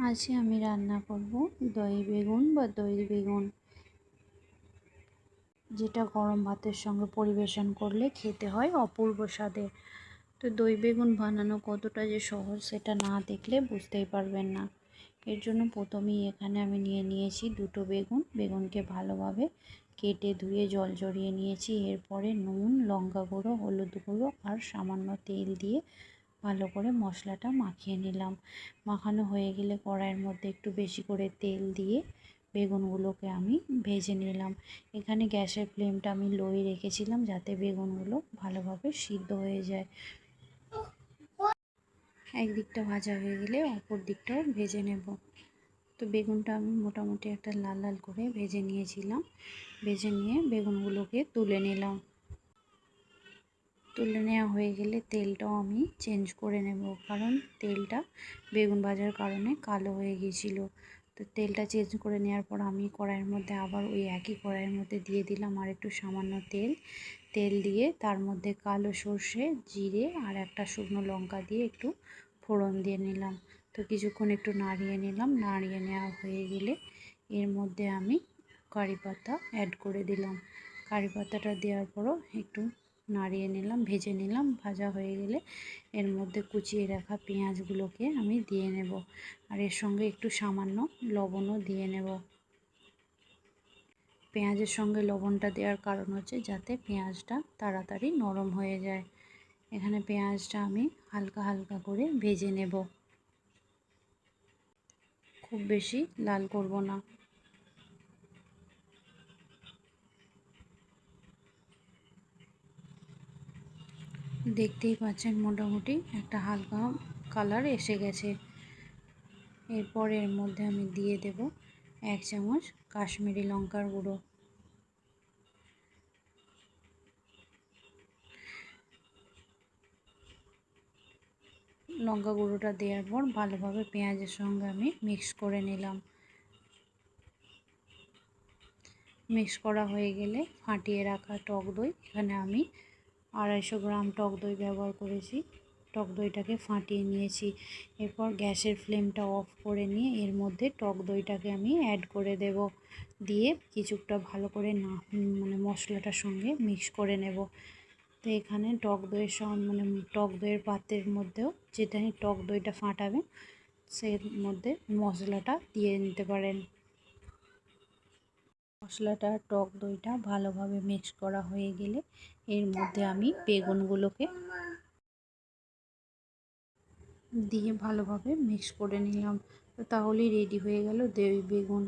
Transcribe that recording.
আজকে আমি রান্না করব দই বেগুন বা দই বেগুন, যেটা গরম ভাতের সঙ্গে পরিবেশন করলে খেতে হয় অপূর্ব স্বাদের। তো দই বেগুন বানানো কতটা যে সহজ সেটা না দেখলে বুঝতেই পারবেন না। এর জন্য প্রথমেই এখানে আমি নিয়ে নিয়েছি দুটো বেগুনকে ভালোভাবে কেটে ধুয়ে জল ঝরিয়ে নিয়েছি। এরপরে নুন, লঙ্কা গুঁড়ো, হলুদ গুঁড়ো আর সামান্য তেল দিয়ে ভালো করে মশলাটা মাখিয়ে নিলাম। মাখানো হয়ে গেলে কড়াইয়ের মধ্যে একটু বেশি করে তেল দিয়ে বেগুনগুলোকে আমি ভেজে নিলাম। এখানে গ্যাসের ফ্লেমটা আমি লোই রেখেছিলাম যাতে বেগুনগুলো ভালোভাবে সিদ্ধ হয়ে যায়। একদিকটা ভাজা হয়ে গেলে অপর দিকটাও ভেজে নেব। তো বেগুনটা আমি মোটামুটি একটা লাল লাল করে ভেজে নিয়েছিলাম। ভেজে নিয়ে বেগুনগুলোকে তুলে নিলাম। তুলে নেওয়া হয়ে গেলে তেলটাও আমি চেঞ্জ করে নেব, কারণ তেলটা বেগুন ভাজার কারণে কালো হয়ে গিয়েছিল। তো তেলটা চেঞ্জ করে নেওয়ার পর আমি কড়াইয়ের মধ্যে আবার ওই একই কড়াইয়ের মধ্যে দিয়ে দিলাম আর একটু সামান্য তেল দিয়ে তার মধ্যে কালো সর্ষে, জিরে আর একটা শুকনো লঙ্কা দিয়ে একটু ফোড়ন দিয়ে নিলাম। তো কিছুক্ষণ একটু নাড়িয়ে নিলাম। নাড়িয়ে নেওয়া হয়ে গেলে এর মধ্যে আমি কারি পাতা অ্যাড করে দিলাম। কারি পাতাটা দেওয়ার পরও একটু নাড়িয়ে নিলাম, ভেজে নিলাম। ভাজা হয়ে গেলে এর মধ্যে কুচিয়ে রাখা পেঁয়াজগুলোকে আমি দিয়ে নেব আর এর সঙ্গে একটু সামান্য লবণও দিয়ে নেব। পেঁয়াজের সঙ্গে লবণটা দেওয়ার কারণ হচ্ছে যাতে পেঁয়াজটা তাড়াতাড়ি নরম হয়ে যায়। এখানে পেঁয়াজটা আমি হালকা হালকা করে ভেজে নেব, খুব বেশি লাল করব না। দেখতেই পাচ্ছেন মোটামুটি একটা হালকা কালার এসে গেছে। এরপর এর মধ্যে আমি দিয়ে দেব 1 চামচ কাশ্মীরি লঙ্কার গুঁড়ো। লঙ্কা গুঁড়োটা দেওয়ার পর ভালোভাবে পেঁয়াজের সঙ্গে আমি মিক্স করে নিলাম। মিক্স করা হয়ে গেলে ফাটিয়ে রাখা টক দই, এখানে আমি 250 গ্রাম টক দই ব্যবহার করেছি। টক দইটাকে ফাটিয়ে নিয়েছি। এরপর গ্যাসের ফ্লেমটা অফ করে নিয়ে এর মধ্যে টক দইটাকে আমি অ্যাড করে দেব। দিয়ে কিছুটা ভালো করে মশলাটার সঙ্গে মিক্স করে নেব। তো এখানে টক দইয়ের পাত্রের মধ্যেও যেটা টক দইটা ফাটাবেন সেই মধ্যে মশলাটা দিয়ে নিতে পারেন। মশলাটা টক দইটা ভালোভাবে মিক্স করা হয়ে গেলে এর মধ্যে আমি বেগুনগুলোকে দিয়ে ভালোভাবে মিক্স করে নিলাম। তো তাহলেই রেডি হয়ে গেল দই বেগুন।